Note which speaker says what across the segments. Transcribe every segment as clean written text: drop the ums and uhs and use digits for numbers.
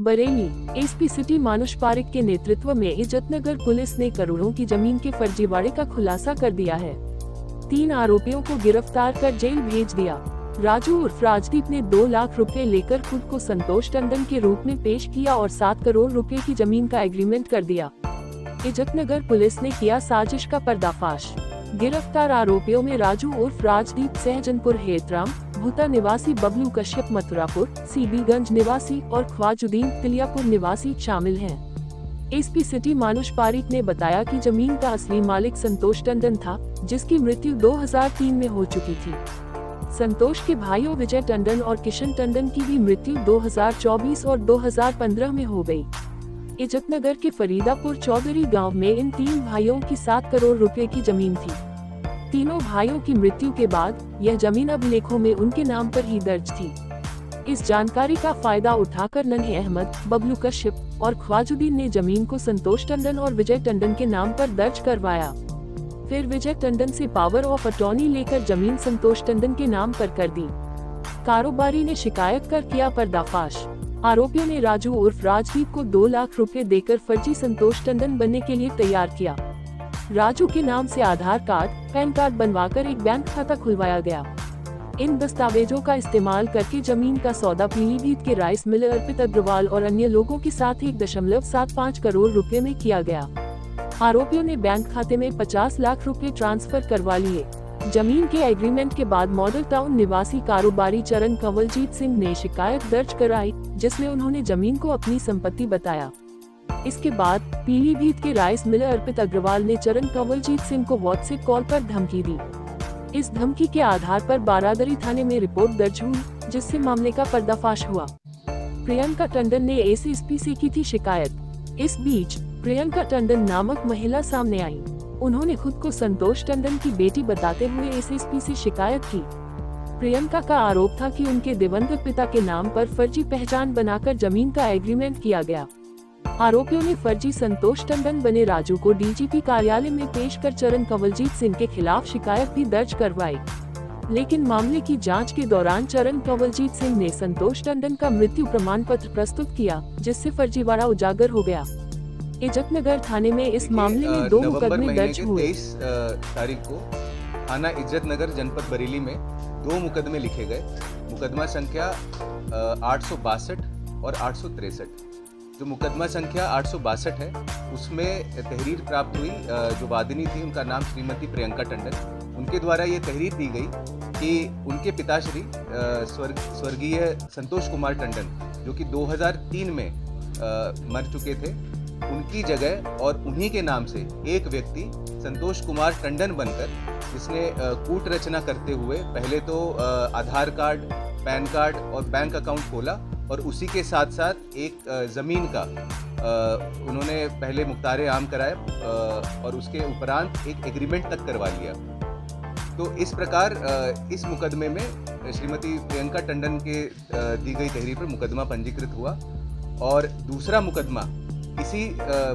Speaker 1: Bareilly SP city मानुष पारिक के नेतृत्व में इज्जतनगर पुलिस ने करोड़ों की जमीन के फर्जीवाड़े का खुलासा कर दिया है। 3 आरोपियों को गिरफ्तार कर जेल भेज दिया। राजू उर्फ राजदीप ने 2 लाख रुपए लेकर खुद को संतोष टंडन के रूप में पेश किया और 7 करोड़ रुपए की जमीन का एग्रीमेंट कर दिया। इज्जतनगर पुलिस ने किया साजिश का पर्दाफाश। गिरफ्तार आरोपियों में राजू उर्फ राजदीप सहजनपुर हेतराम, भूता निवासी बबलू कश्यप मथुरापुर, सीबीगंज निवासी और ख्वाजुद्दीन तिलियापुर निवासी शामिल हैं। एसपी सिटी मानुष पारिक ने बताया कि जमीन का असली मालिक संतोष टंडन था, जिसकी मृत्यु 2003 में हो चुकी थी। संतोष के भाइयों विजय टंडन और किशन टंडन की भी मृत्यु 2024 और 2015 में हो गई। इज्जतनगर के फरीदापुर चौधरी गांव में इन 3 भाइयों की 7 करोड़ रुपए की जमीन थी। तीनों भाइयों की मृत्यु के बाद यह जमीन अभिलेखों में उनके नाम पर ही दर्ज थी। इस जानकारी का फायदा उठाकर नन्हे अहमद, बबलू कश्यप और ख्वाजुद्दीन ने जमीन को संतोष टंडन और विजय टंडन के नाम पर दर्ज करवाया। फिर विजय टंडन से पावर ऑफ अटॉर्नी लेकर जमीन संतोष टंडन के नाम पर कर दी। कारोबारी ने शिकायत कर किया पर्दाफाश। आरोपियों ने राजू उर्फ राजदीप को 2 लाख रुपए देकर फर्जी संतोष टंडन बनने के लिए तैयार किया। राजू के नाम से आधार कार्ड, पैन कार्ड बनवाकर एक बैंक खाता खुलवाया गया। इन दस्तावेजों का इस्तेमाल करके जमीन का सौदा पीलीभीत के राइस मिलर अर्पित अग्रवाल और अन्य लोगों के साथ 1.75 करोड़ रुपए में किया गया। आरोपियों ने बैंक खाते में 50 लाख रुपए ट्रांसफर करवा लिए। जमीन के एग्रीमेंट के बाद मॉडल टाउन निवासी कारोबारी चरण कंवलजीत सिंह ने शिकायत दर्ज कराई, जिसमें उन्होंने जमीन को अपनी संपत्ति बताया। इसके बाद पीलीभीत के राइस मिलर अर्पित अग्रवाल ने चरण कंवलजीत सिंह को व्हाट्सएप कॉल पर धमकी दी। इस धमकी के आधार पर बारादरी थाने में रिपोर्ट दर्ज हुई, जिससे मामले का पर्दाफाश हुआ। प्रियंका टंडन ने एसएसपी से की थी शिकायत। इस बीच प्रियंका टंडन नामक महिला सामने आई। उन्होंने खुद को संतोष टंडन की बेटी बताते हुए एसएसपी से शिकायत की। प्रियंका का आरोप था कि उनके दिवंगत पिता के नाम पर फर्जी पहचान बनाकर जमीन का एग्रीमेंट किया गया। आरोपियों ने फर्जी संतोष टंडन बने राजू को डीजीपी कार्यालय में पेश कर चरण कंवलजीत सिंह के खिलाफ शिकायत भी दर्ज करवाई। लेकिन मामले की जांच के दौरान चरण कंवलजीत सिंह ने संतोष टंडन का मृत्यु प्रमाण पत्र प्रस्तुत किया, जिससे फर्जीवाड़ा उजागर हो गया। इज्जतनगर थाने में इस मामले में 2 मुकदमे दर्ज हुए।
Speaker 2: 23 तारीख को थाना इज्जतनगर जनपद बरेली में 2 मुकदमे लिखे गए। मुकदमा संख्या 862 और 863। जो मुकदमा संख्या 862 है, उसमें तहरीर प्राप्त हुई। जो वादिनी थी, उनका नाम श्रीमती प्रियंका टंडन। उनके द्वारा ये तहरीर दी गई कि उनके पिताश्री स्वर्गीय संतोष कुमार टंडन, जो कि 2003 में मर चुके थे, उनकी जगह और उन्हीं के नाम से एक व्यक्ति संतोष कुमार टंडन बनकर, जिसने कूट रचना करते हुए पहले तो आधार कार्ड, पैन कार्ड और बैंक अकाउंट खोला और उसी के साथ साथ एक ज़मीन का उन्होंने पहले मुख्तारे आम कराया और उसके उपरांत एक एग्रीमेंट तक करवा लिया। तो इस प्रकार इस मुकदमे में श्रीमती प्रियंका टंडन के दी गई तहरीर पर मुकदमा पंजीकृत हुआ। और दूसरा मुकदमा इसी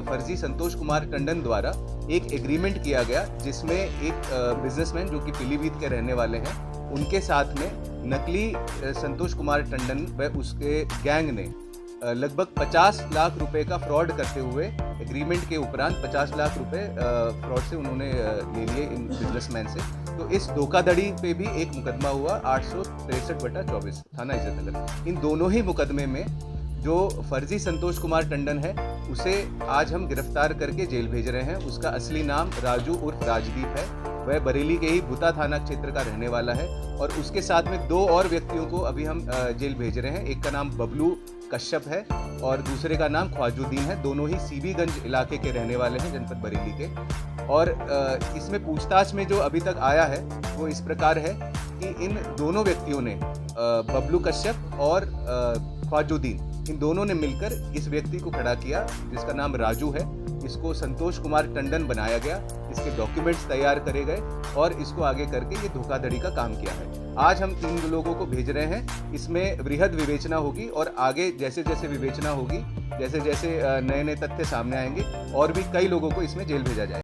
Speaker 2: फर्जी संतोष कुमार टंडन द्वारा एक एग्रीमेंट किया गया, जिसमें एक बिजनेसमैन जो कि पीलीभीत के रहने वाले हैं, उनके साथ में नकली संतोष कुमार टंडन व उसके गैंग ने लगभग 50 लाख रुपए का फ्रॉड करते हुए एग्रीमेंट के उपरांत 50 लाख रुपए फ्रॉड से उन्होंने ले लिए इन बिजनेसमैन से। तो इस धोखाधड़ी पे भी एक मुकदमा हुआ 863/24 थाना इज्जतनगर। इन दोनों ही मुकदमे में जो फर्जी संतोष कुमार टंडन है, उसे आज हम गिरफ्तार करके जेल भेज रहे हैं। उसका असली नाम राजू उर्फ राजदीप है। वह बरेली के ही भूता थाना क्षेत्र का रहने वाला है। और उसके साथ में 2 और व्यक्तियों को अभी हम जेल भेज रहे हैं। एक का नाम बबलू कश्यप है और दूसरे का नाम ख्वाजुद्दीन है। दोनों ही सीबीगंज इलाके के रहने वाले हैं, जनपद बरेली के। और इसमें पूछताछ में जो अभी तक आया है वो इस प्रकार है कि इन दोनों व्यक्तियों ने, बबलू कश्यप और ख्वाजुद्दीन, इन दोनों ने मिलकर इस व्यक्ति को खड़ा किया, जिसका नाम राजू है। इसको संतोष कुमार टंडन बनाया गया, इसके डॉक्यूमेंट्स तैयार करे गए और इसको आगे करके ये धोखाधड़ी का काम किया है। आज हम 3 लोगों को भेज रहे हैं। इसमें वृहद विवेचना होगी और आगे जैसे जैसे विवेचना होगी, जैसे जैसे नए नए तथ्य सामने आएंगे, और भी कई लोगों को इसमें जेल भेजा जाएगा।